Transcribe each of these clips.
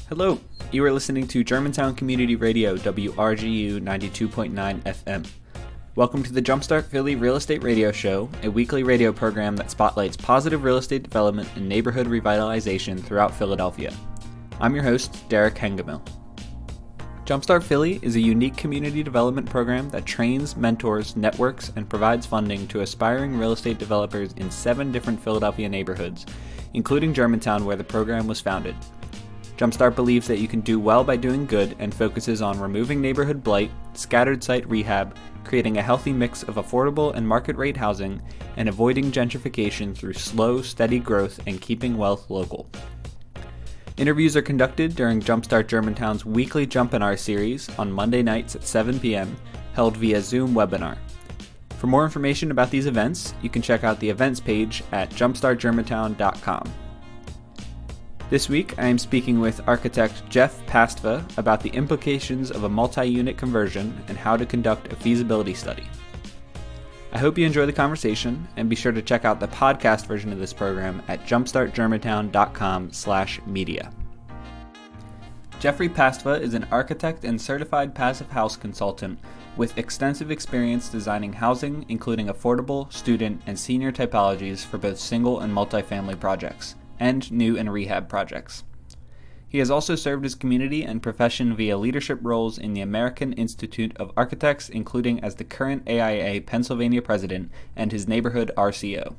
Hello, you are listening to Germantown Community Radio, WRGU 92.9 FM. Welcome to the Jumpstart Philly Real Estate Radio Show, a weekly radio program that spotlights positive real estate development and neighborhood revitalization throughout Philadelphia. I'm your host, Derek Hengemil. Jumpstart Philly is a unique community development program that trains, mentors, networks, and provides funding to aspiring real estate developers in 7 different Philadelphia neighborhoods, including Germantown, where the program was founded. Jumpstart believes that you can do well by doing good and focuses on removing neighborhood blight, scattered site rehab, creating a healthy mix of affordable and market rate housing, and avoiding gentrification through slow, steady growth and keeping wealth local. Interviews are conducted during Jumpstart Germantown's weekly Jump-N-R series on Monday nights at 7 p.m., held via Zoom webinar. For more information about these events, you can check out the events page at jumpstartgermantown.com. This week, I am speaking with architect Jeff Pastva about the implications of a multi-unit conversion and how to conduct a feasibility study. I hope you enjoy the conversation, and be sure to check out the podcast version of this program at jumpstartgermantown.com/media. Jeffrey Pastva is an architect and certified passive house consultant with extensive experience designing housing, including affordable, student, and senior typologies for both single and multifamily projects, and new and rehab projects. He has also served his community and profession via leadership roles in the American Institute of Architects, including as the current AIA Pennsylvania president and his neighborhood RCO.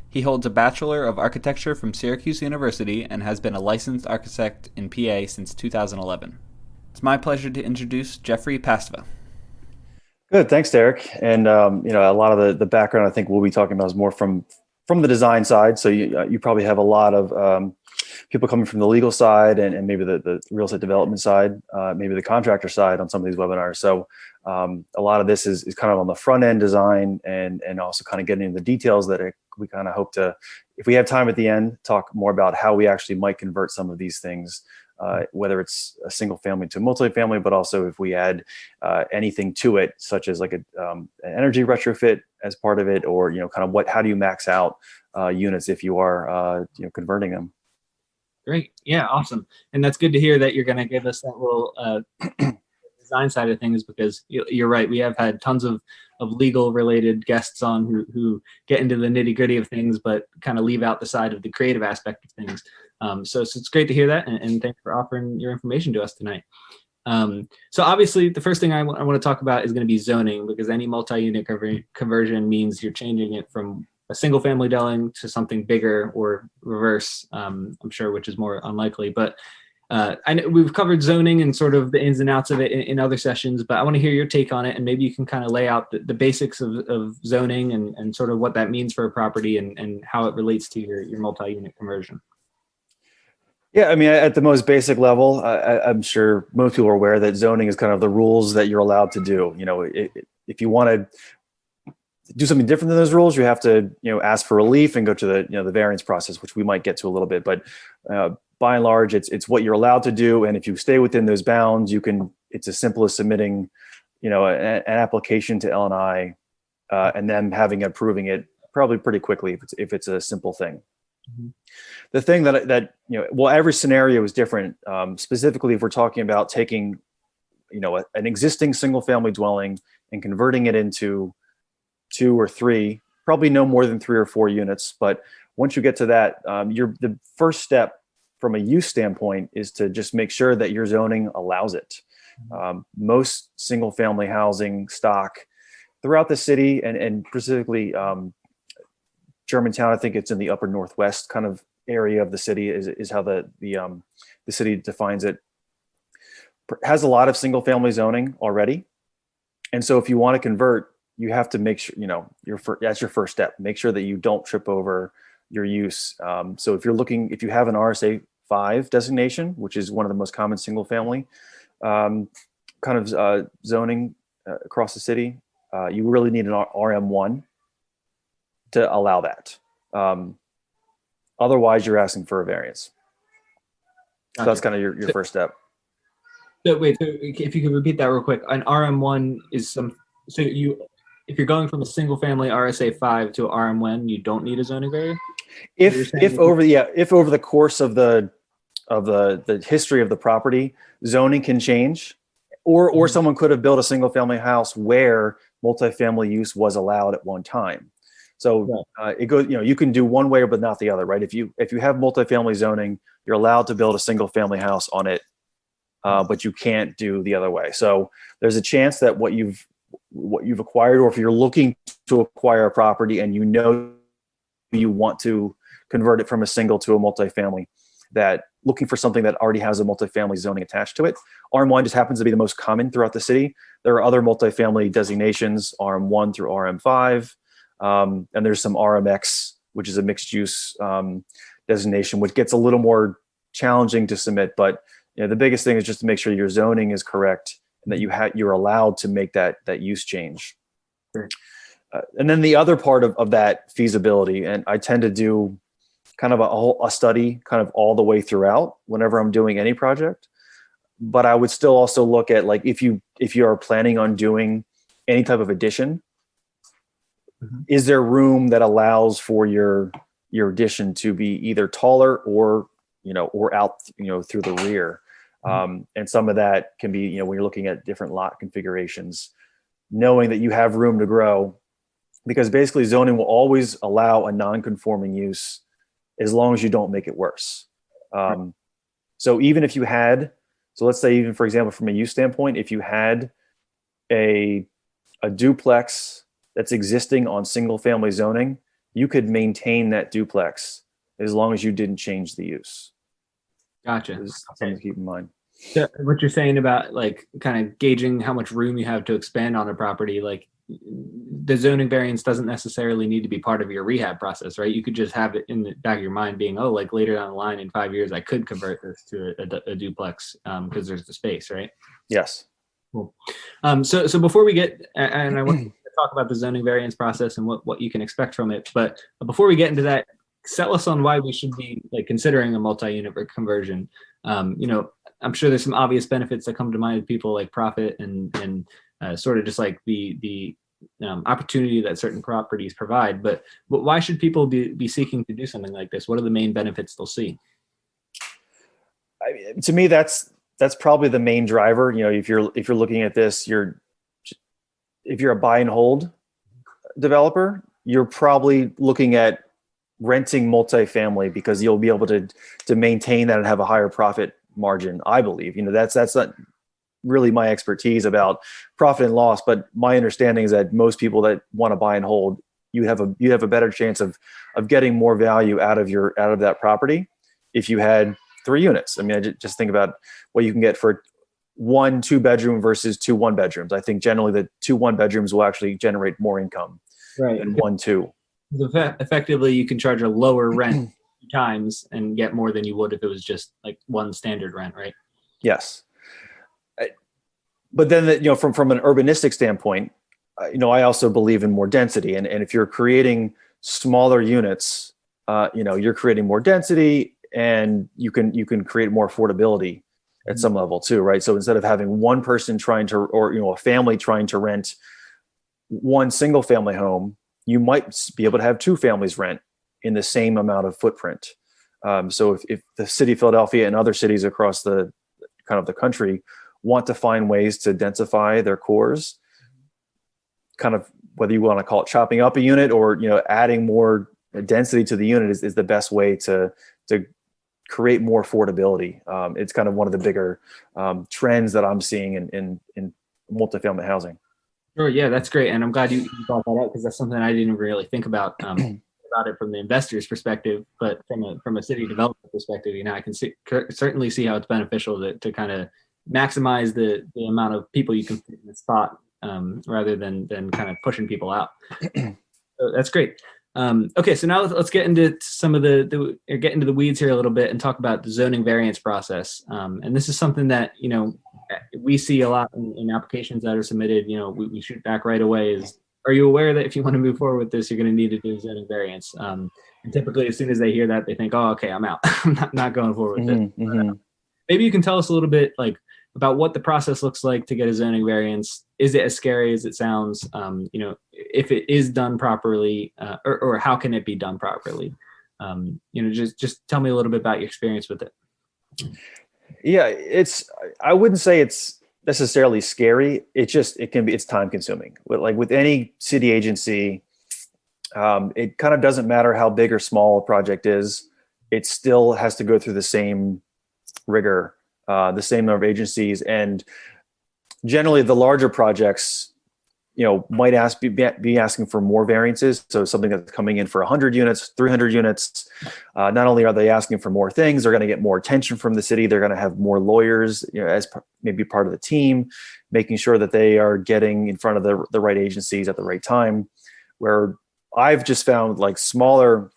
He holds a Bachelor of Architecture from Syracuse University and has been a licensed architect in PA since 2011. It's my pleasure to introduce Jeffrey Pastva. Good, thanks, Derek. And a lot of the background I think we'll be talking about is more from the design side. So you probably have a lot of people coming from the legal side and maybe the real estate development side, maybe the contractor side on some of these webinars. So a lot of this is kind of on the front end design and also kind of getting into the details that we kind of hope to, if we have time at the end, talk more about how we actually might convert some of these things, whether it's a single family to multifamily, but also if we add anything to it, such as like an energy retrofit as part of it, or kind of how do you max out units if you are converting them. Great. Yeah, awesome. And that's good to hear that you're going to give us that little design side of things, because you're right. We have had tons of legal related guests on who get into the nitty gritty of things, but kind of leave out the side of the creative aspect of things. So it's great to hear that. And thanks for offering your information to us tonight. So obviously the first thing I want to talk about is going to be zoning, because any multi-unit conversion means you're changing it from a single family dwelling to something bigger, or reverse, I'm sure, which is more unlikely. But I know we've covered zoning and sort of the ins and outs of it in other sessions, but I want to hear your take on it, and maybe you can kind of lay out the basics of zoning and sort of what that means for a property and how it relates to your multi-unit conversion. Yeah, I mean, at the most basic level, I'm sure most people are aware that zoning is kind of the rules that you're allowed to do. If you want to do something different than those rules, you have to, ask for relief and go to the variance process, which we might get to a little bit. But by and large, it's what you're allowed to do, and if you stay within those bounds, it's as simple as submitting, an application to L&I, and then approving it probably pretty quickly if it's a simple thing. Mm-hmm. The thing that every scenario is different. Specifically, if we're talking about taking, an existing single family dwelling and converting it into 2 or 3, probably no more than 3 or 4 units. But once you get to that, the first step from a use standpoint is to just make sure that your zoning allows it. Most single family housing stock throughout the city, and specifically Germantown, I think it's in the upper northwest kind of area of the city is how the city defines it, has a lot of single family zoning already. And so if you want to convert, you have to make sure, that's your first step. Make sure that you don't trip over your use. So if you have an RSA 5 designation, which is one of the most common single family zoning across the city, you really need an RM1 to allow that. Otherwise, you're asking for a variance. So that's kind of your first step. So wait, so if you could repeat that real quick, an RM1 is if you're going from a single family RSA 5 to RM1, you don't need a zoning variance? If over the course of the of the history of the property, zoning can change, or someone could have built a single family house where multifamily use was allowed at one time. So it goes, you can do one way but not the other, right? If you have multifamily zoning, you're allowed to build a single family house on it, but you can't do the other way. So there's a chance that what you've acquired, or if you're looking to acquire a property and you want to convert it from a single to a multifamily, that looking for something that already has a multifamily zoning attached to it. RM1 just happens to be the most common throughout the city. There are other multifamily designations, RM1 through RM5, and there's some RMX, which is a mixed use designation, which gets a little more challenging to submit. But the biggest thing is just to make sure your zoning is correct and that you're allowed to make that use change. Sure. And then the other part of that feasibility, and I tend to do kind of a study kind of all the way throughout whenever I'm doing any project. But I would still also look at, like, if you are planning on doing any type of addition, is there room that allows for your addition to be either taller or out through the rear? And some of that can be, when you're looking at different lot configurations, knowing that you have room to grow, because basically zoning will always allow a non-conforming use as long as you don't make it worse. So even if you had, let's say, even for example, from a use standpoint, if you had a duplex that's existing on single family zoning, you could maintain that duplex as long as you didn't change the use. Gotcha. This is something to keep in mind. So what you're saying about, like, kind of gauging how much room you have to expand on a property, like, the zoning variance doesn't necessarily need to be part of your rehab process, right? You could just have it in the back of your mind being, like, later down the line in 5 years, I could convert this to a duplex because there's the space, right? Yes. Cool. So before we get, and I want to talk about the zoning variance process and what you can expect from it, but before we get into that, sell us on why we should be, like, considering a multi-unit conversion. I'm sure there's some obvious benefits that come to mind with people, like profit and sort of just like the opportunity that certain properties provide. But why should people be seeking to do something like this? What are the main benefits they'll see? To me, that's probably the main driver. If you're looking at this, if you're a buy and hold developer, you're probably looking at renting multifamily because you'll be able to maintain that and have a higher profit margin, I believe. That's not really my expertise about profit and loss, but my understanding is that most people that want to buy and hold, you have a better chance of getting more value out of that property if you had 3 units. I mean, I just think about what you can get for 1 2-bedroom versus 2 1-bedrooms. I think generally the 2 1-bedrooms will actually generate more income than 1 2. Effectively, you can charge a lower rent times and get more than you would if it was just like one standard rent, right? Yes. But then, from an urbanistic standpoint, I also believe in more density. And if you're creating smaller units, you're creating more density, and you can create more affordability at some level too, right? So instead of having one person a family trying to rent one single family home, you might be able to have 2 families rent in the same amount of footprint. So if the city of Philadelphia and other cities across the country want to find ways to densify their cores, kind of whether you want to call it chopping up a unit or adding more density to the unit is the best way to create more affordability. It's kind of one of the bigger trends that I'm seeing in multifamily housing. Sure, yeah, that's great, and I'm glad you brought that up because that's something I didn't really think about it from the investor's perspective, but from a city developer perspective, I can certainly see how it's beneficial to kind of maximize the amount of people you can fit in the spot rather than kind of pushing people out. So that's great. Okay, so now let's get into some of get into the weeds here a little bit and talk about the zoning variance process. And this is something that we see a lot in applications that are submitted. We shoot back right away. Are you aware that if you want to move forward with this, you're going to need to do zoning variance? And typically, as soon as they hear that, they think, "Oh, okay, I'm out. I'm not going forward with it." Mm-hmm. Maybe you can tell us a little bit about what the process looks like to get a zoning variance. Is it as scary as it sounds? If it is done properly, or how can it be done properly? Just tell me a little bit about your experience with it. Yeah, I wouldn't say it's necessarily scary. It's time consuming. With any city agency, it kind of doesn't matter how big or small a project is. It still has to go through the same rigor, the same number of agencies, and generally the larger projects, might be asking for more variances. So something that's coming in for 100 units, 300 units, not only are they asking for more things, they're going to get more attention from the city. They're going to have more lawyers, as maybe part of the team, making sure that they are getting in front of the right agencies at the right time. Where I've just found like smaller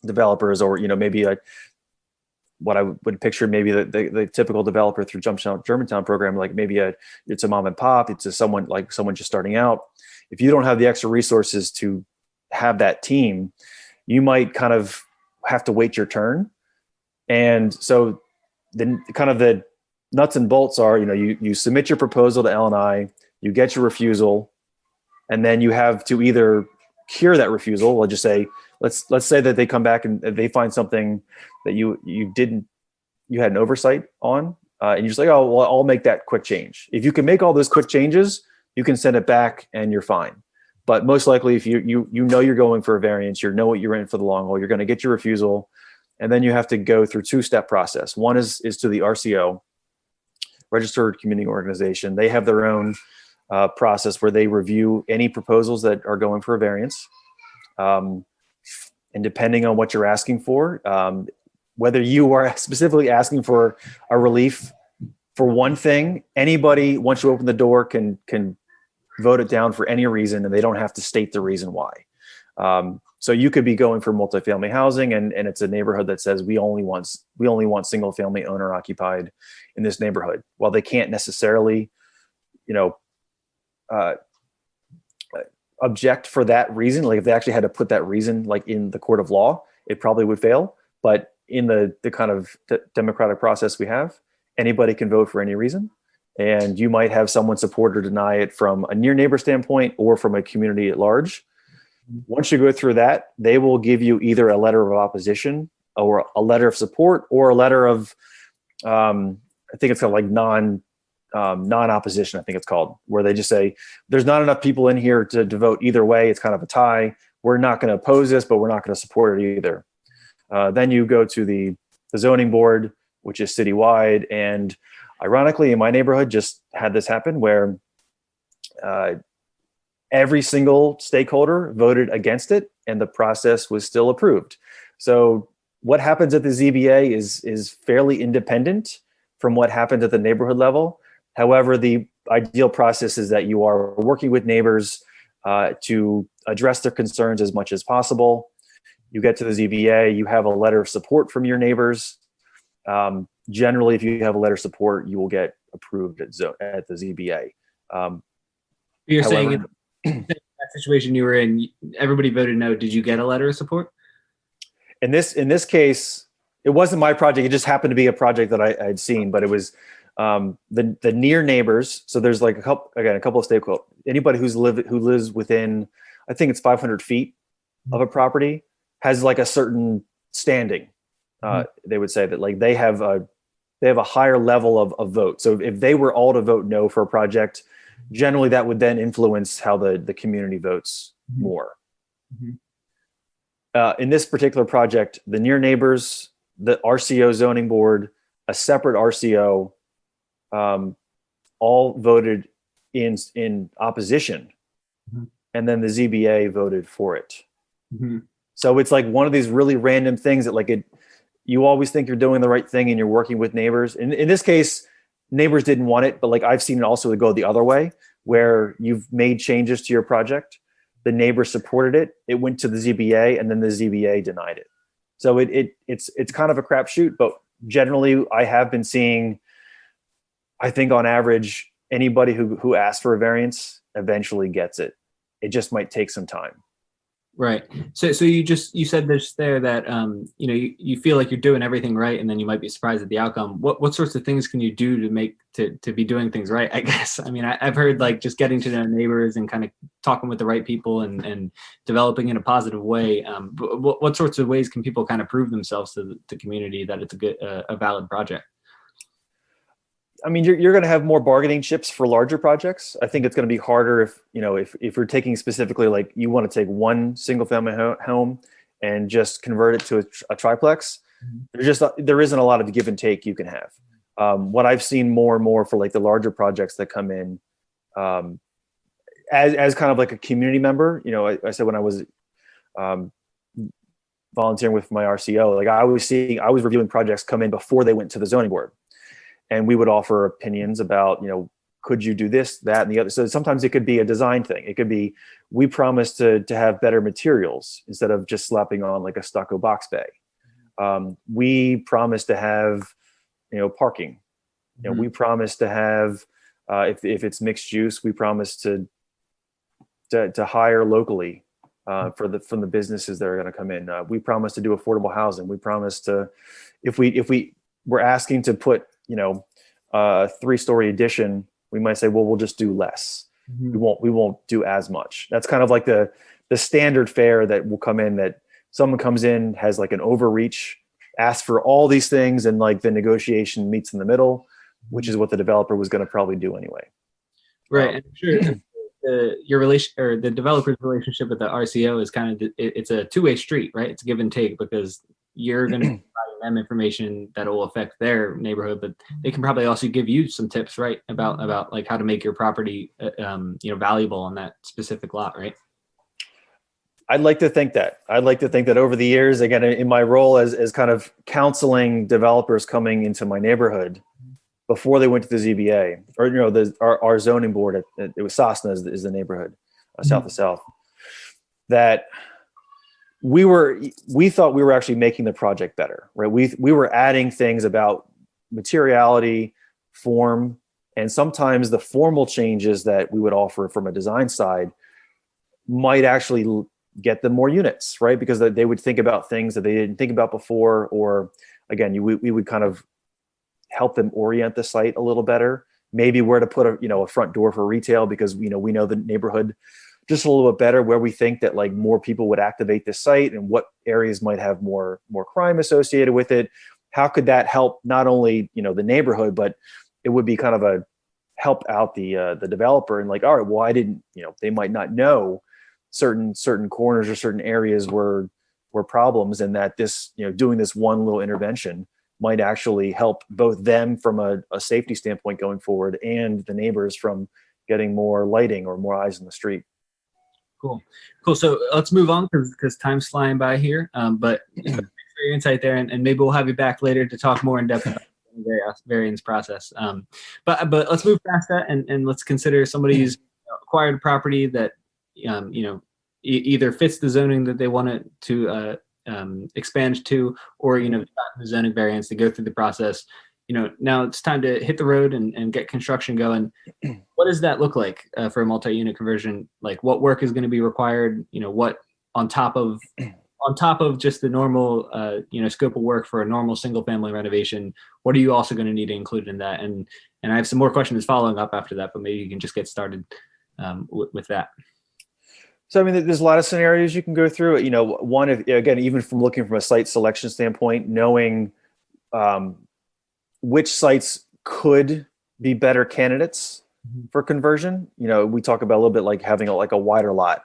developers, or maybe what I would picture, maybe the typical developer through Germantown program, like maybe it's a mom and pop, it's someone just starting out. If you don't have the extra resources to have that team, you might kind of have to wait your turn. And so then kind of the nuts and bolts are, you submit your proposal to L&I, you get your refusal, and then you have to either cure that refusal. Let's just say, let's say that they come back and they find something that you had an oversight on, and you're just like, oh, well, I'll make that quick change. If you can make all those quick changes, you can send it back and you're fine. But most likely, if you're going for a variance, what you're in for the long haul, you're going to get your refusal, and then you have to go through two-step process. One is to the RCO, Registered Community Organization. They have their own process where they review any proposals that are going for a variance. And depending on what you're asking for, whether you are specifically asking for a relief for one thing, anybody, once you open the door, can vote it down for any reason, and they don't have to state the reason why. So you could be going for multifamily housing, and it's a neighborhood that says we only want single family owner occupied in this neighborhood. Well, they can't necessarily, object for that reason. Like if they actually had to put that reason like in the court of law, it probably would fail. But in the kind of democratic process we have, anybody can vote for any reason. And you might have someone support or deny it from a near neighbor standpoint or from a community at large. Once you go through that, they will give you either a letter of opposition or a letter of support or a letter of, I think it's called like non-opposition, I think it's called, where they just say, there's not enough people in here to vote either way. It's kind of a tie. We're not going to oppose this, but we're not going to support it either. Then you go to the zoning board, which is citywide. And ironically, in my neighborhood, just had this happen where every single stakeholder voted against it, and the process was still approved. So what happens at the ZBA is fairly independent from what happens at the neighborhood level. However, the ideal process is that you are working with neighbors to address their concerns as much as possible. You get to the ZBA, you have a letter of support from your neighbors. Generally, if you have a letter of support, you will get approved at the ZBA. You're saying in that situation you were in, everybody voted no. Did you get a letter of support? In this case, it wasn't my project. It just happened to be a project that I had seen, but it was the near neighbors. So there's like a couple of stakeholders. Anybody who lives within, I think it's 500 feet of a property, has like a certain standing. They would say that like they have a higher level of vote. So if they were all to vote no for a project, generally that would then influence how the community votes more. In this particular project, the near neighbors, the RCO zoning board, a separate RCO, all voted in opposition, and then the ZBA voted for it. So it's like one of these really random things that you always think you're doing the right thing and you're working with neighbors. In this case, neighbors didn't want it, but like I've seen it also go the other way, where you've made changes to your project, the neighbors supported it, it went to the ZBA, and then the ZBA denied it. So it's kind of a crapshoot, but generally I have been seeing, I think on average, anybody who asks for a variance eventually gets it. It just might take some time. Right. So you said this there that you feel like you're doing everything right, and then you might be surprised at the outcome. What sorts of things can you do to be doing things right? I guess. I mean, I've heard like just getting to know neighbors and kind of talking with the right people and developing in a positive way. But what sorts of ways can people kind of prove themselves to the community that it's a valid project? I mean, you're going to have more bargaining chips for larger projects. I think it's going to be harder if you're taking specifically, like, you want to take one single family home and just convert it to a triplex. There isn't a lot of give and take you can have. What I've seen more and more for like the larger projects that come in, as kind of like a community member, I said when I was volunteering with my RCO, like I was reviewing projects come in before they went to the zoning board. And we would offer opinions about, could you do this, that, and the other. So sometimes it could be a design thing. It could be, we promise to have better materials instead of just slapping on like a stucco box bay. We promise to have, parking. We promise to have, if it's mixed use, we promise to hire locally from the businesses that are going to come in. We promise to do affordable housing. We promise to, if we're asking to put, a 3-story addition, we might say, well, we'll just do less. We won't do as much. That's kind of like the standard fare that will come in, that someone comes in, has like an overreach, asks for all these things, and like the negotiation meets in the middle, which is what the developer was going to probably do anyway. Right. And I'm sure your relation, or the developer's relationship with the RCO, is kind of, it's a two-way street, right? It's give and take, because you're going to be providing them information that will affect their neighborhood, but they can probably also give you some tips, right, about like how to make your property valuable on that specific lot, right? I'd like to think that over the years, again, in my role as kind of counseling developers coming into my neighborhood before they went to the ZBA, or our zoning board, it was Sosna is the neighborhood, south of South, that we thought we were actually making the project better, right? We were adding things about materiality, form, and sometimes the formal changes that we would offer from a design side might actually get them more units, right? Because they would think about things that they didn't think about before, or again, we would kind of help them orient the site a little better. Maybe where to put a front door for retail, because we know the neighborhood just a little bit better, where we think that like more people would activate this site, and what areas might have more crime associated with it. How could that help not only the neighborhood, but it would be kind of a help out the developer, and like, all right, well, I didn't, they might not know certain corners or certain areas were problems, and that this, doing this one little intervention might actually help both them from a safety standpoint going forward, and the neighbors from getting more lighting or more eyes on the street. Cool. So let's move on, because time's flying by here. But thanks for your insight there, and maybe we'll have you back later to talk more in depth about the variance process. But let's move past that, and let's consider somebody who's acquired a property that either fits the zoning that they want it to expand to, or the zoning variance to go through the process. Now it's time to hit the road and get construction going. What does that look like for a multi-unit conversion? Like, what work is going to be required? What on top of just the normal scope of work for a normal single family renovation, what are you also going to need to include in that? And I have some more questions following up after that, but maybe you can just get started with that. So, I mean, there's a lot of scenarios you can go through. One, again, even from looking from a site selection standpoint, knowing which sites could be better candidates for conversion. We talk about a little bit like having a wider lot.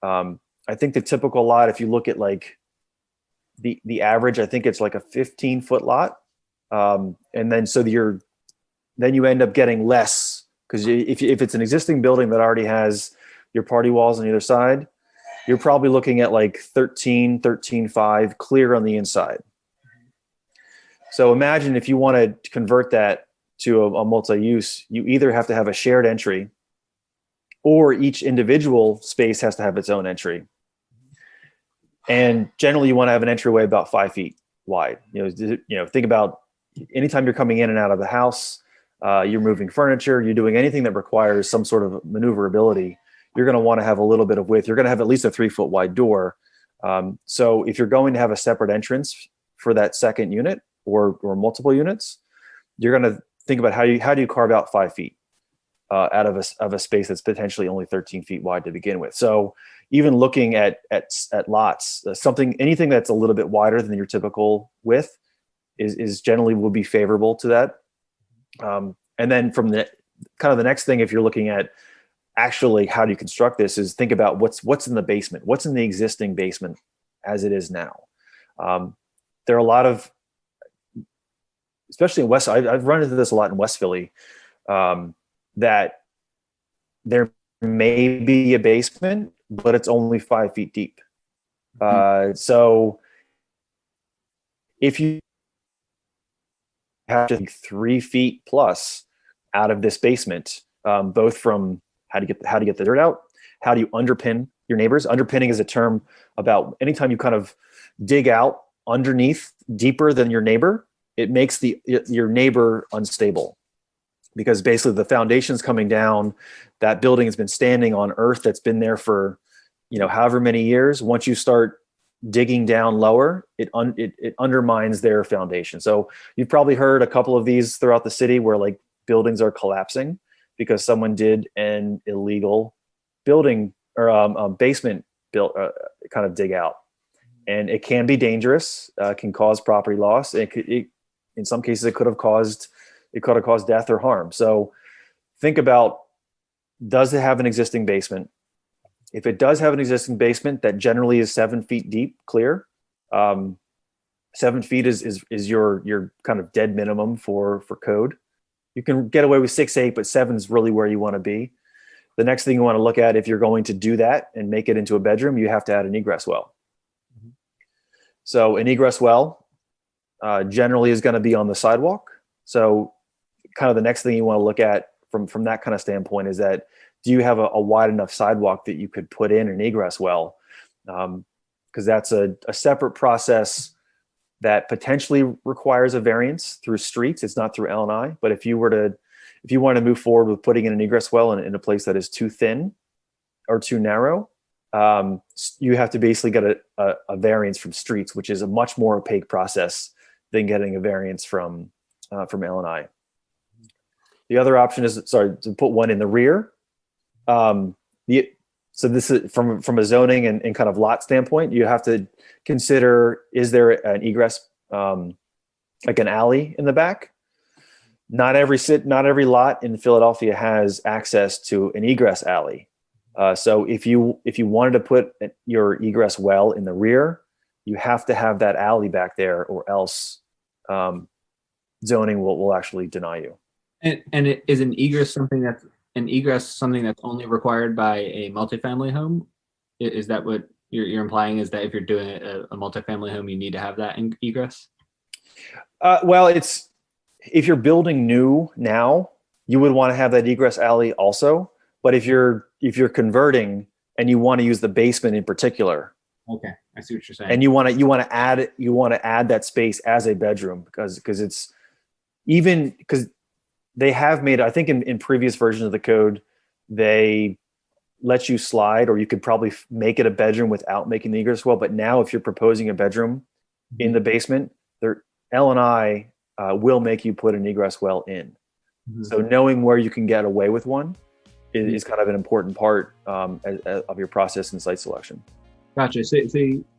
I think the typical lot, if you look at like the average, I think it's like a 15-foot lot. And then then you end up getting less, because if it's an existing building that already has your party walls on either side, you're probably looking at like 13.5 clear on the inside. So imagine if you want to convert that to a multi-use, you either have to have a shared entry, or each individual space has to have its own entry. And generally you want to have an entryway about 5 feet wide. Think about anytime you're coming in and out of the house, you're moving furniture, you're doing anything that requires some sort of maneuverability, you're going to want to have a little bit of width. You're going to have at least a 3-foot wide door. So if you're going to have a separate entrance for that second unit, or multiple units, you're going to think about how do you carve out 5 feet out of a space that's potentially only 13 feet wide to begin with. So even looking at lots, anything that's a little bit wider than your typical width is generally will be favorable to that. And then from the kind of the next thing, if you're looking at actually how do you construct this, is think about what's in the basement, what's in the existing basement as it is now. There are a lot of, especially in West, I've run into this a lot in West Philly, that there may be a basement, but it's only 5 feet deep. So if you have to think 3 feet plus out of this basement, both from how to get the dirt out, how do you underpin your neighbors? Underpinning is a term about anytime you kind of dig out underneath deeper than your neighbor, it makes your neighbor unstable, because basically the foundation's coming down. That building has been standing on earth that's been there for, however many years. Once you start digging down lower, it undermines their foundation. So you've probably heard a couple of these throughout the city where like buildings are collapsing because someone did an illegal building or basement built kind of dig out, and it can be dangerous. Can cause property loss. In some cases, it could have caused death or harm. So think about, does it have an existing basement? If it does have an existing basement that generally is 7 feet deep, clear, 7 feet is your kind of dead minimum for code. You can get away with 6, 8, but 7 is really where you want to be. The next thing you want to look at, if you're going to do that and make it into a bedroom, you have to add an egress well. Mm-hmm. So an egress well generally is going to be on the sidewalk. So kind of the next thing you want to look at from that kind of standpoint is that, do you have a wide enough sidewalk that you could put in an egress well? Because that's a separate process that potentially requires a variance through streets. It's not through L&I, but if you wanted to move forward with putting in an egress well in a place that is too thin or too narrow, you have to basically get a variance from streets, which is a much more opaque process than getting a variance from L&I. The other option is, to put one in the rear. So this is from a zoning and kind of lot standpoint, you have to consider, is there an egress, like an alley in the back? Not every lot in Philadelphia has access to an egress alley. So if you wanted to put your egress well in the rear, you have to have that alley back there, or else zoning will actually deny you. And is an egress something that's only required by a multifamily home? Is that what you're implying? Is that if you're doing a multifamily home, you need to have that egress? Well, if you're building new now, you would want to have that egress alley also. But if you're converting and you want to use the basement in particular, okay, I see what you're saying. and you want to add that space as a bedroom, because they have made, I think in previous versions of the code, they let you slide, or you could probably make it a bedroom without making the egress well. But now if you're proposing a bedroom in the basement, L&I will make you put an egress well in. Mm-hmm. So knowing where you can get away with one is kind of an important part of your process and site selection. Gotcha. So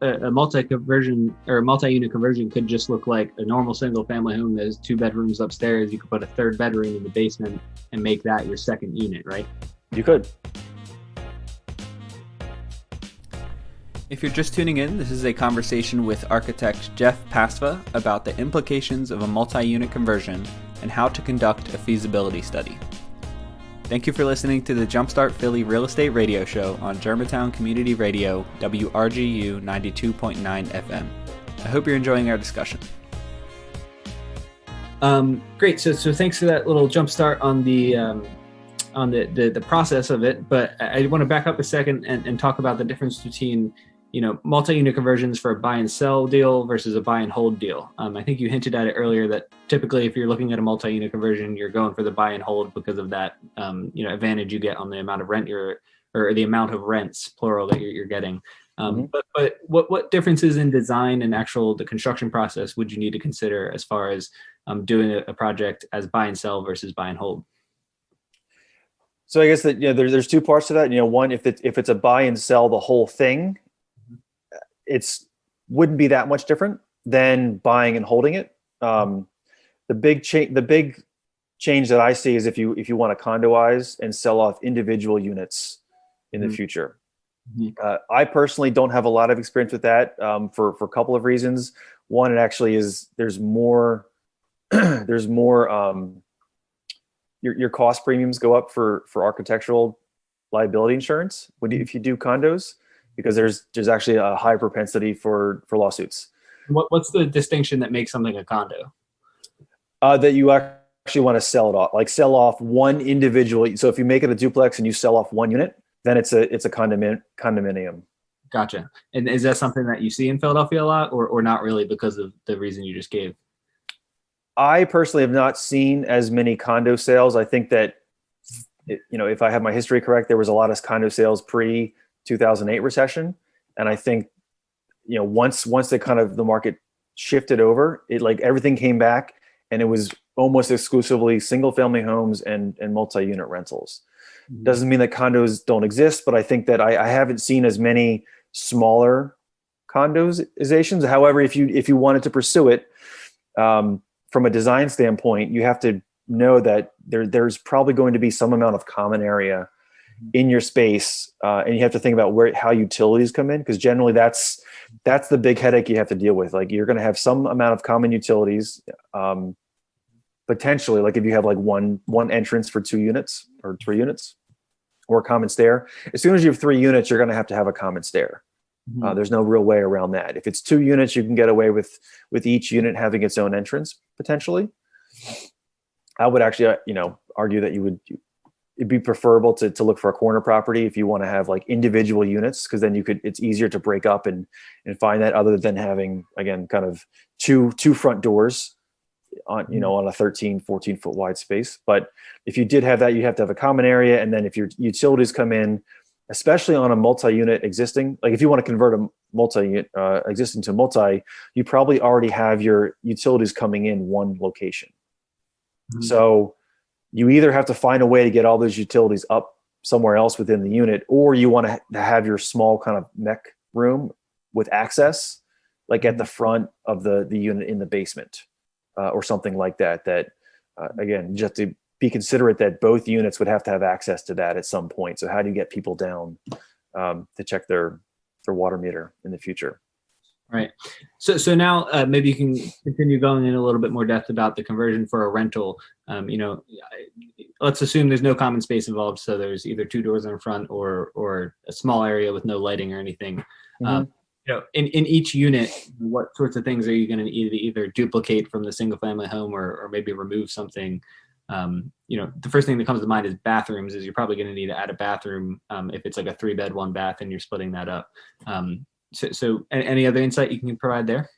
a multi-conversion or a multi-unit conversion could just look like a normal single-family home that has 2 bedrooms upstairs. You could put a 3rd bedroom in the basement and make that your 2nd unit, right? You could. If you're just tuning in, this is a conversation with architect Jeff Pastva about the implications of a multi-unit conversion and how to conduct a feasibility study. Thank you for listening to the Jumpstart Philly Real Estate Radio Show on Germantown Community Radio, WRGU 92.9 FM. I hope you're enjoying our discussion. Great. So thanks for that little jumpstart on the process of it. But I want to back up a second and talk about the difference between multi-unit conversions for a buy and sell deal versus a buy and hold deal. I think you hinted at it earlier that typically if you're looking at a multi-unit conversion, you're going for the buy and hold because of that, advantage you get on the amount of rent or the amount of rents, plural, that you're getting. Mm-hmm. But what differences in design and the construction process would you need to consider as far as doing a project as buy and sell versus buy and hold? So I guess that there's 2 parts to that. One, if it's a buy and sell the whole thing, wouldn't be that much different than buying and holding it. The big change that I see is if you want to condoize and sell off individual units in the future. I personally don't have a lot of experience with that for a couple of reasons. One, it actually is there's more your cost premiums go up for architectural liability insurance if you do condos, because there's actually a high propensity for lawsuits. What's the distinction that makes something a condo? That you actually want to sell it off, like sell off one individual. So if you make it a duplex and you sell off one unit, then it's a condominium. Gotcha. And is that something that you see in Philadelphia a lot, or not really because of the reason you just gave? I personally have not seen as many condo sales. I think that, if I have my history correct, there was a lot of condo sales pre-2008 recession. And I think, once the market shifted over, it like everything came back and it was almost exclusively single family homes and multi-unit rentals. Doesn't mean that condos don't exist, but I think that I haven't seen as many smaller condoizations. However, if you wanted to pursue it, from a design standpoint, you have to know that there's probably going to be some amount of common area in your space, and you have to think about how utilities come in, because generally that's the big headache you have to deal with. Like you're going to have some amount of common utilities, potentially, like if you have like one entrance for 2 units or 3 units, or a common stair. As soon as you have 3 units, you're going to have a common stair. There's no real way around that. If it's 2 units, you can get away with each unit having its own entrance potentially. I would actually, argue that it'd be preferable to look for a corner property if you want to have like individual units, because then it's easier to break up and find that, other than having, again, kind of two front doors on a 13, 14 foot wide space. But if you did have that, you have to have a common area. And then if your utilities come in, especially on a multi-unit existing, like if you want to convert a multi-unit existing to multi, you probably already have your utilities coming in one location. So you either have to find a way to get all those utilities up somewhere else within the unit, or you want to have your small kind of mech room with access, like at the front of the unit in the basement, or something like that. Again, you just have to be considerate that both units would have to have access to that at some point. So how do you get people down to check their water meter in the future? Right. So now maybe you can continue going in a little bit more depth about the conversion for a rental. Let's assume there's no common space involved. So there's either 2 doors in the front or a small area with no lighting or anything. In each unit, what sorts of things are you going to either duplicate from the single family home or maybe remove something? The first thing that comes to mind is bathrooms. Is you're probably going to need to add a bathroom if it's like a 3-bed, 1 bath, and you're splitting that up. So any other insight you can provide there?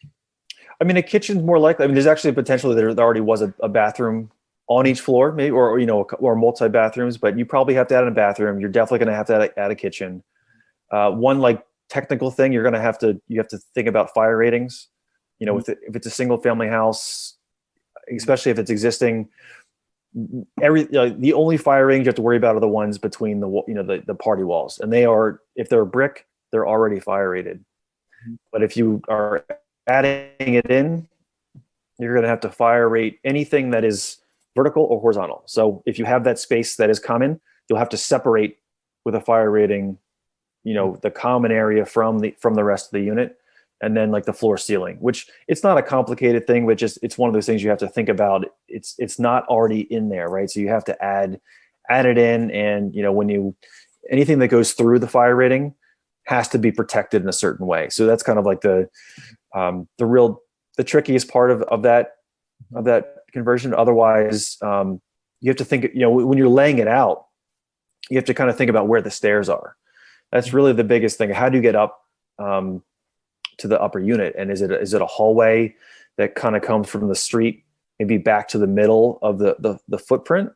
I mean, a kitchen's more likely. I mean, there's actually potentially there already was a bathroom on each floor, maybe, or multi bathrooms. But you probably have to add a bathroom. You're definitely going to have to add a kitchen. One like technical thing, you have to think about fire ratings. If it's a single family house, especially if it's existing, the only fire ratings you have to worry about are the ones between the party walls, and if they're brick, they're already fire rated. But if you are adding it in, you're going to have to fire rate anything that is vertical or horizontal. So if you have that space that is common, you'll have to separate with a fire rating, the common area from the rest of the unit, and then like the floor ceiling, which it's not a complicated thing, but just it's one of those things you have to think about. It's not already in there, right? So you have to add it in, and anything that goes through the fire rating has to be protected in a certain way. So that's kind of like the trickiest part of that conversion. Otherwise, you have to think, when you're laying it out, you have to kind of think about where the stairs are. That's really the biggest thing. How do you get up to the upper unit? And is it a hallway that kind of comes from the street, maybe back to the middle of the footprint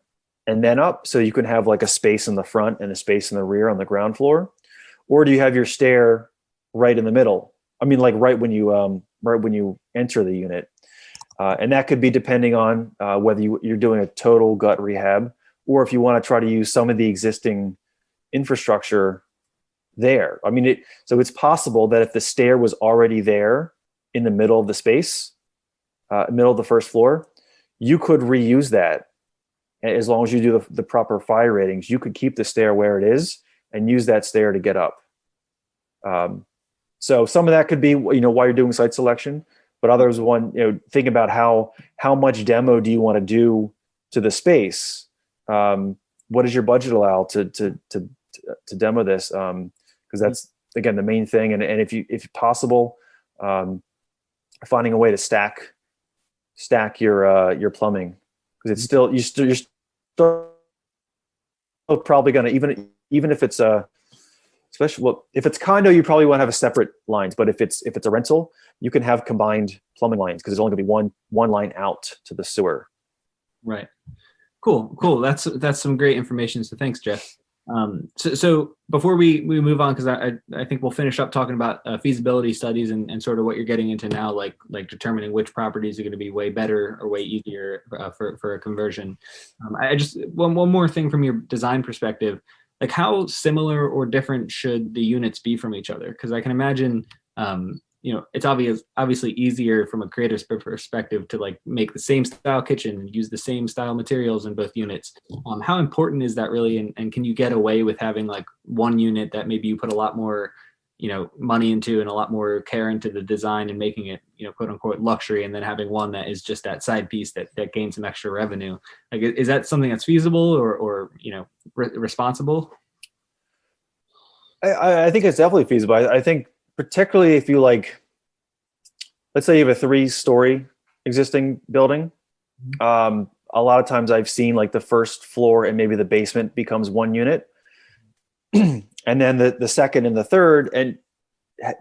and then up, so you can have like a space in the front and a space in the rear on the ground floor? Or do you have your stair right in the middle? I mean, like right when you enter the unit, and that could be depending on whether you're doing a total gut rehab, or if you want to try to use some of the existing infrastructure there. I mean, so it's possible that if the stair was already there in the middle of the space, middle of the first floor, you could reuse that as long as you do the proper fire ratings, you could keep the stair where it is and use that stair to get up. So some of that could be, while you're doing site selection, but others think about how much demo do you want to do to the space? What does your budget allow to demo this? Because that's, again, the main thing. And if possible, finding a way to stack your plumbing, because it's still, you're still probably going to, even if it's especially if it's condo, you probably want to have a separate lines. But if it's a rental, you can have combined plumbing lines, because there's only going to be one line out to the sewer. Right. Cool. That's some great information. So thanks, Jeff. So before we move on, because I think we'll finish up talking about feasibility studies and sort of what you're getting into now, like determining which properties are going to be way better or way easier for a conversion. I just one more thing from your design perspective, like how similar or different should the units be from each other? Because I can imagine, it's obviously easier from a creative perspective to like make the same style kitchen and use the same style materials in both units. How important is that really? And can you get away with having like one unit that maybe you put a lot more, money into and a lot more care into the design and making it, quote unquote luxury, and then having one that is just that side piece that gains some extra revenue? Like, is that something that's feasible or responsible? I think it's definitely feasible. I think, particularly if you let's say you have a 3-story existing building. A lot of times I've seen like the first floor and maybe the basement becomes one unit. And then the second and the third and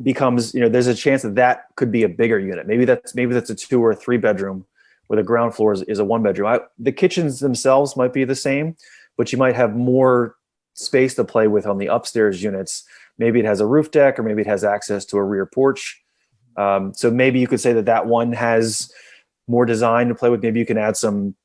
becomes, there's a chance that could be a bigger unit. Maybe that's a 2 or 3 bedroom where the ground floor is a 1 bedroom. The kitchens themselves might be the same, but you might have more space to play with on the upstairs units. Maybe it has a roof deck, or maybe it has access to a rear porch. So maybe you could say that one has more design to play with. Maybe you can add some,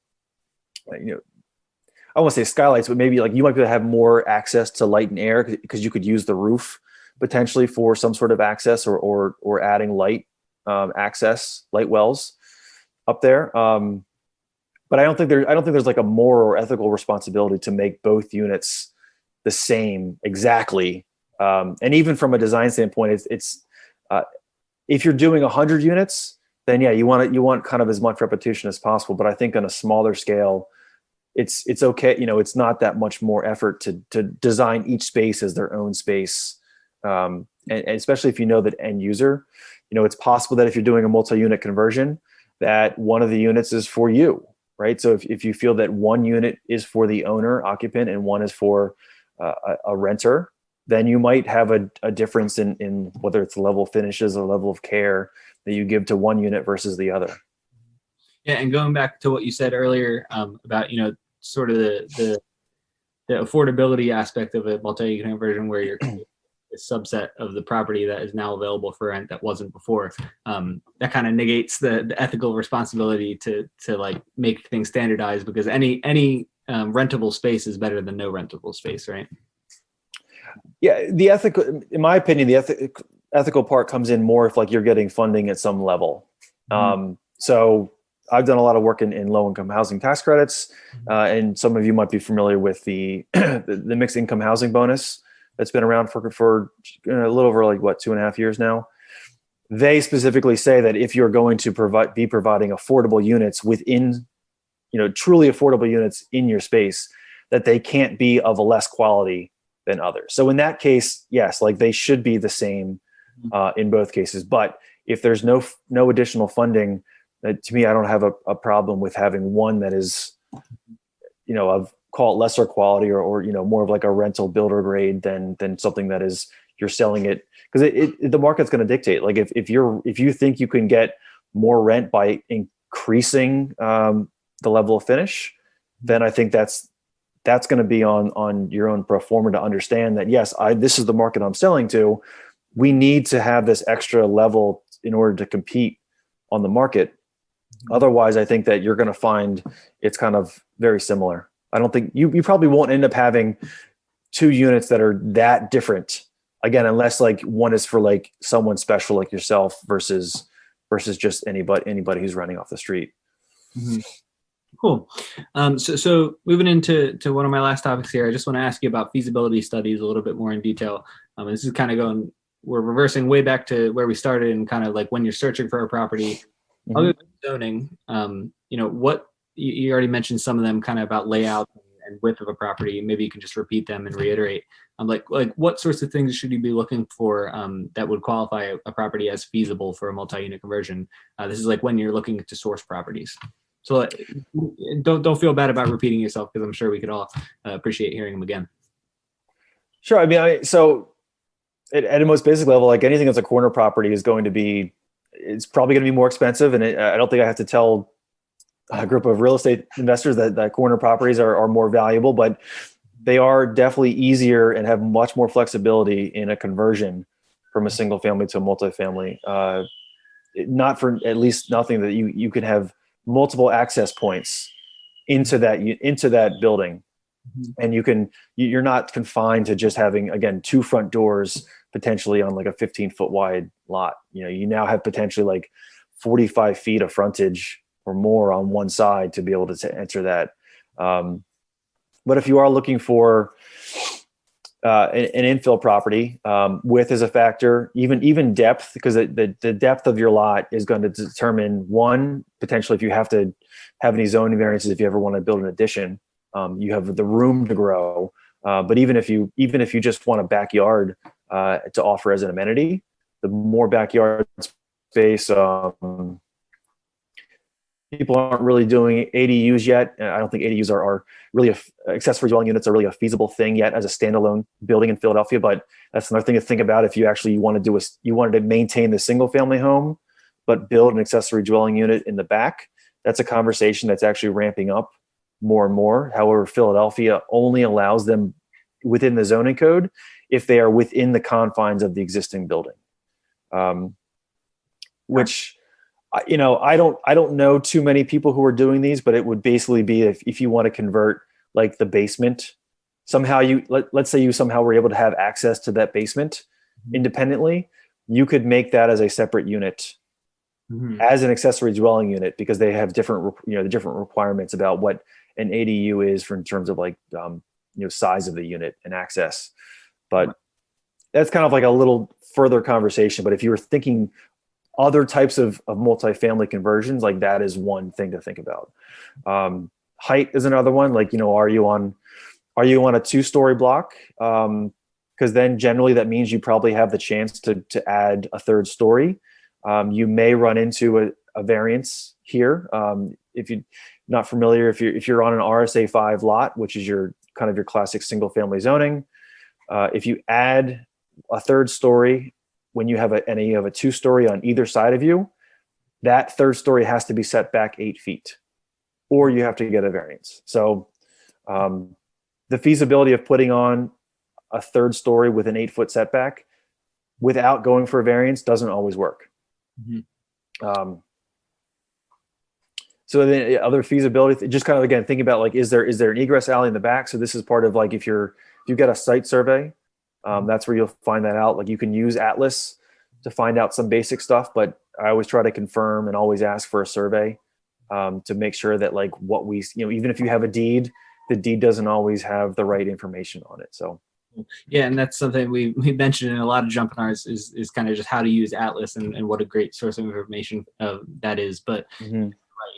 I won't say skylights, but maybe like you might be able to have more access to light and air, because you could use the roof potentially for some sort of access or adding light access, light wells up there. But I don't think there's like a moral or ethical responsibility to make both units the same exactly. And even from a design standpoint, it's if you're doing 100 units, then yeah, you want kind of as much repetition as possible. But I think on a smaller scale, it's okay. It's not that much more effort to design each space as their own space. And especially if that end user, it's possible that if you're doing a multi-unit conversion, that one of the units is for you, right? So if you feel that one unit is for the owner occupant and one is for a renter, then you might have a difference in whether it's the level of finishes or level of care that you give to one unit versus the other. Yeah, and going back to what you said earlier about sort of the affordability aspect of a multi-unit conversion, where you're a subset of the property that is now available for rent that wasn't before, that kind of negates the ethical responsibility to like make things standardized, because any rentable space is better than no rentable space, right? Yeah, in my opinion, the ethical part comes in more if like you're getting funding at some level. So I've done a lot of work in low-income housing tax credits, and some of you might be familiar with the mixed income housing bonus that's been around for a little over 2.5 years now. They specifically say that if you're going to be providing affordable units within, truly affordable units in your space, that they can't be of a less quality than others. So in that case, yes, like they should be the same in both cases. But if there's no additional funding, to me, I don't have a problem with having one that is, of call it lesser quality or more of like a rental builder grade than something that is you're selling it, because the market's going to dictate. Like if you think you can get more rent by increasing the level of finish, then I think that's going to be on your own pro forma to understand that, yes, this is the market I'm selling to. We need to have this extra level in order to compete on the market. Otherwise, I think that you're going to find it's kind of very similar. I don't think you probably won't end up having 2 units that are that different, again, unless like one is for like someone special like yourself versus just anybody who's running off the street. Mm-hmm. Cool. So moving into one of my last topics here, I just want to ask you about feasibility studies a little bit more in detail. This is kind of we're reversing way back to where we started, and kind of like when you're searching for a property, other than zoning, what you already mentioned some of them, kind of about layout and width of a property. Maybe you can just repeat them and reiterate. Like what sorts of things should you be looking for that would qualify a property as feasible for a multi-unit conversion? This is like when you're looking to source properties. So don't feel bad about repeating yourself, because I'm sure we could all appreciate hearing them again. Sure. I mean, so at a most basic level, like anything that's a corner property it's probably going to be more expensive. And I don't think I have to tell a group of real estate investors that corner properties are more valuable, but they are definitely easier and have much more flexibility in a conversion from a single family to a multifamily. Not for at least nothing that you can have multiple access points into that building. And you're not confined to just having, again, 2 front doors potentially on like a 15-foot wide lot. You now have potentially like 45 feet of frontage or more on one side to be able to enter that. But if you are looking for an infill property, width is a factor, even depth, because the depth of your lot is going to determine, one, potentially if you have to have any zoning variances, if you ever want to build an addition, you have the room to grow. But even if you just want a backyard to offer as an amenity, the more backyard space, people aren't really doing ADUs yet. I don't think ADUs are really accessory dwelling units are really a feasible thing yet as a standalone building in Philadelphia. But that's another thing to think about if you actually wanted to maintain the single family home, but build an accessory dwelling unit in the back. That's a conversation that's actually ramping up more and more. However, Philadelphia only allows them within the zoning code if they are within the confines of the existing building, which. I don't know too many people who are doing these, but it would basically be if you want to convert like the basement, somehow let's say you somehow were able to have access to that basement independently, you could make that as a separate unit as an accessory dwelling unit, because they have different requirements about what an ADU is in terms of like, size of the unit and access. But that's kind of like a little further conversation. But if you were thinking other types of multifamily conversions, like that is one thing to think about. Height is another one. Like, are you on a 2-story block? Because then generally that means you probably have the chance to add a 3rd story. You may run into a variance here. If you're not familiar, if you're on an RSA 5 lot, which is your classic single family zoning, if you add a 3rd story, when you have a 2-story on either side of you, that 3rd story has to be set back 8 feet, or you have to get a variance. So the feasibility of putting on a 3rd story with an 8-foot setback without going for a variance doesn't always work. So the other feasibility, just kind of, again, thinking about like, is there an egress alley in the back? So this is part of like, if you get a site survey, that's where you'll find that out. Like, you can use Atlas to find out some basic stuff, but I always try to confirm and always ask for a survey to make sure that like what we, even if you have a deed, the deed doesn't always have the right information on it. So. Yeah, and that's something we mentioned in a lot of Jumpinars is kind of just how to use Atlas and what a great source of information that is. But you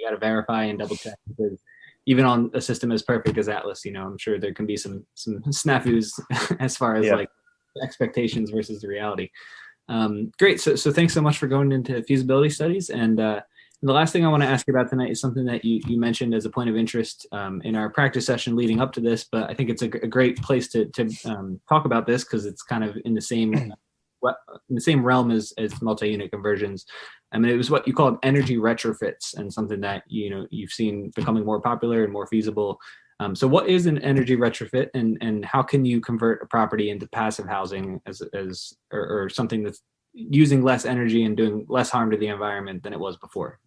got to verify and double check, because even on a system as perfect as Atlas, I'm sure there can be some snafus as far as like expectations versus the reality. Great. So thanks so much for going into feasibility studies. And the last thing I want to ask you about tonight is something that you mentioned as a point of interest in our practice session leading up to this, but I think it's a great place to talk about this, because it's kind of in the same realm as multi-unit conversions. I mean, it was what you called energy retrofits, and something that you've seen becoming more popular and more feasible. So what is an energy retrofit, and how can you convert a property into passive housing or something that's using less energy and doing less harm to the environment than it was before?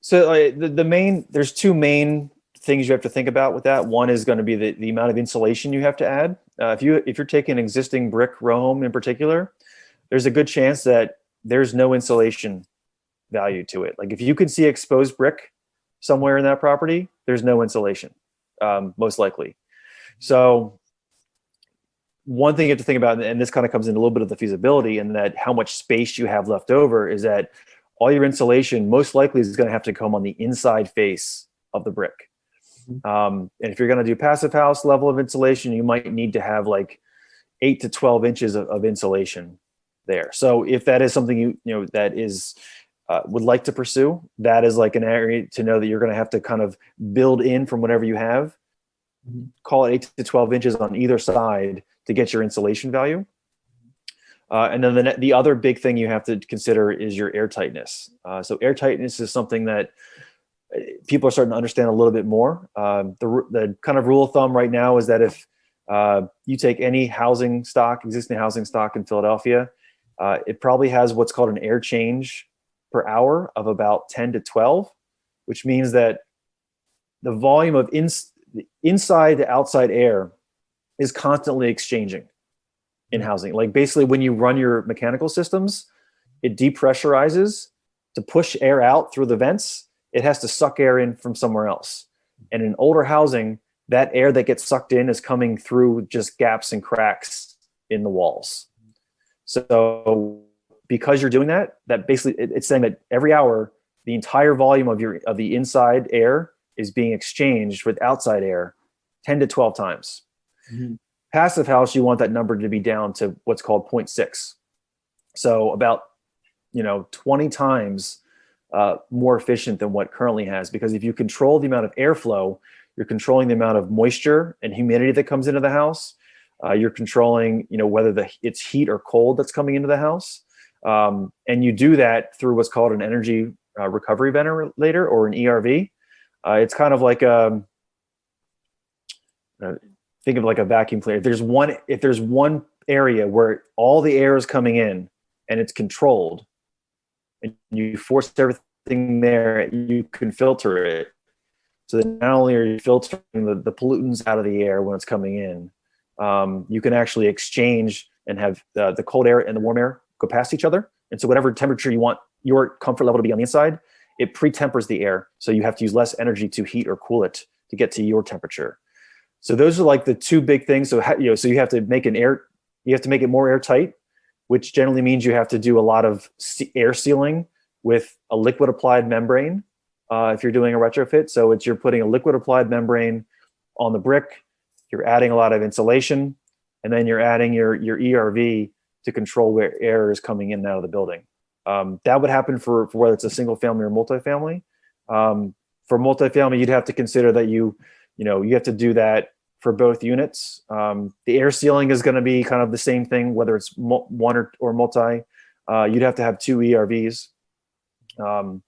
So there's 2 main things you have to think about with that. One is going to be the amount of insulation you have to add. If you're taking an existing brick row home in particular, there's a good chance that there's no insulation value to it. Like, if you can see exposed brick somewhere in that property, there's no insulation, most likely. So one thing you have to think about, and this kind of comes into a little bit of the feasibility, and that how much space you have left over, is that all your insulation most likely is going to have to come on the inside face of the brick. And if you're going to do passive house level of insulation, you might need to have like 8 to 12 inches of insulation there. So if that is something you know that is would like to pursue, that is like an area to know that you're going to have to kind of build in from whatever you have. Call it 8 to 12 inches on either side to get your insulation value. And then the other big thing you have to consider is your air tightness. So air tightness is something that people are starting to understand a little bit more. The kind of rule of thumb right now is that if you take any existing housing stock in Philadelphia, it probably has what's called an air change per hour of about 10 to 12, which means that the volume of inside to outside air is constantly exchanging in housing. Like basically when you run your mechanical systems, it depressurizes to push air out through the vents. It has to suck air in from somewhere else. And in older housing, that air that gets sucked in is coming through just gaps and cracks in the walls. So because you're doing that basically it's saying that every hour, the entire volume of the inside air is being exchanged with outside air 10 to 12 times. Mm-hmm. Passive house, you want that number to be down to what's called 0.6. So about 20 times more efficient than what currently has, because if you control the amount of airflow, you're controlling the amount of moisture and humidity that comes into the house. You're controlling, whether it's heat or cold that's coming into the house. And you do that through what's called an energy recovery ventilator or an ERV. It's kind of like think of like a vacuum cleaner. If there's one area where all the air is coming in and it's controlled, and you force everything there, you can filter it. So that not only are you filtering the pollutants out of the air when it's coming in, you can actually exchange and have the cold air and the warm air go past each other. And so whatever temperature you want your comfort level to be on the inside, it pre-tempers the air. So you have to use less energy to heat or cool it to get to your temperature. So those are like the two big things. So so you have to make it more airtight, which generally means you have to do a lot of air sealing with a liquid applied membrane if you're doing a retrofit. So you're putting a liquid applied membrane on the brick, you're adding a lot of insulation, and then you're adding your ERV to control where air is coming in and out of the building. That would happen for whether it's a single family or multifamily. For multifamily, you'd have to consider that you have to do that for both units. The air sealing is going to be kind of the same thing, whether it's one or multi. You'd have to have 2 ERVs. And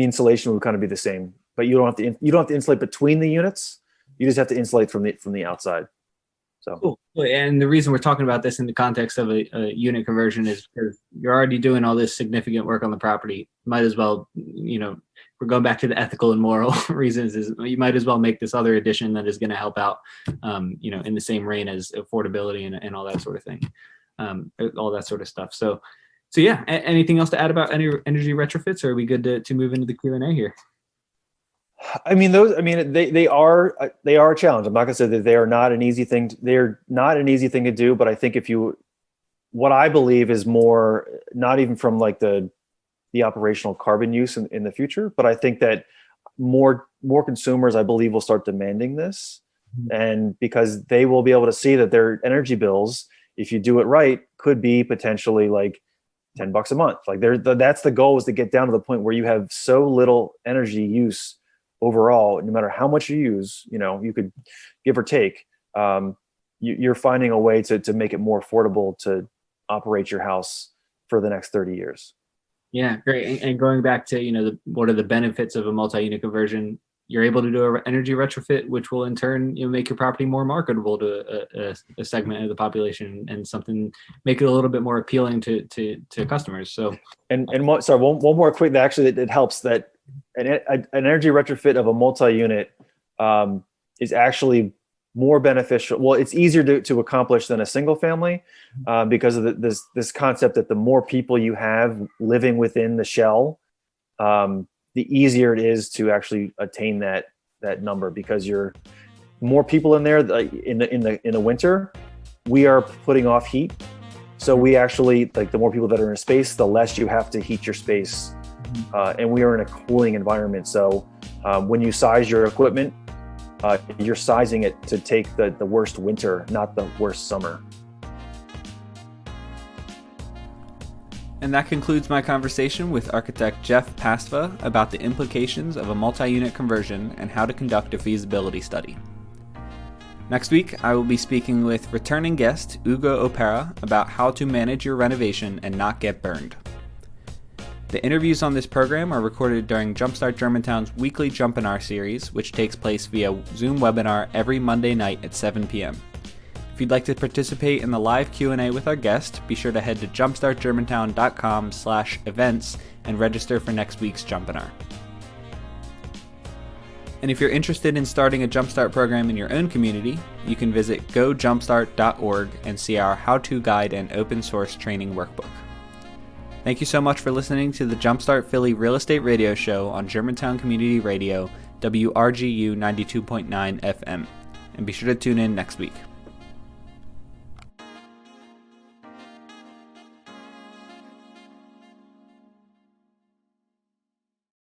the insulation would kind of be the same, but you don't have to insulate between the units. You just have to insulate from the outside. So cool. And the reason we're talking about this in the context of a unit conversion is because you're already doing all this significant work on the property. Might as well, we're going back to the ethical and moral reasons, is you might as well make this other addition that is going to help out, in the same reign as affordability and all that sort of thing, all that sort of stuff. So yeah, anything else to add about energy retrofits, or are we good to move into the Q&A here? They are a challenge. I'm not gonna say that they are not an easy thing. They're not an easy thing to do, but I think what I believe is more, not even from like the operational carbon use in the future, but I think that more consumers, I believe, will start demanding this. Mm-hmm. And because they will be able to see that their energy bills, if you do it right, could be potentially like $10 a month. Like that's the goal, is to get down to the point where you have so little energy use overall, no matter how much you use, you could give or take, you're finding a way to make it more affordable to operate your house for the next 30 years. Yeah, great. And going back to, what are the benefits of a multi-unit conversion? You're able to do an energy retrofit, which will in turn make your property more marketable to a segment of the population, and make it a little bit more appealing to customers. So sorry, one more quick. Actually, it helps that an energy retrofit of a multi-unit is actually more beneficial. Well, it's easier to accomplish than a single family because of this concept that the more people you have living within the shell, the easier it is to actually attain that number, because you're more people in there. In the winter, we are putting off heat, so we actually, like, the more people that are in a space, the less you have to heat your space, and we are in a cooling environment. So when you size your equipment, you're sizing it to take the worst winter, not the worst summer. And that concludes my conversation with architect Jeff Pastva about the implications of a multi-unit conversion and how to conduct a feasibility study. Next week, I will be speaking with returning guest Ugo Opera about how to manage your renovation and not get burned. The interviews on this program are recorded during Jumpstart Germantown's weekly Jumpinar series, which takes place via Zoom webinar every Monday night at 7 p.m. If you'd like to participate in the live Q&A with our guest, be sure to head to jumpstartgermantown.com/events and register for next week's Jumpinar. And if you're interested in starting a Jumpstart program in your own community, you can visit gojumpstart.org and see our how-to guide and open source training workbook. Thank you so much for listening to the Jumpstart Philly Real Estate Radio Show on Germantown Community Radio, WRGU 92.9 FM. And be sure to tune in next week.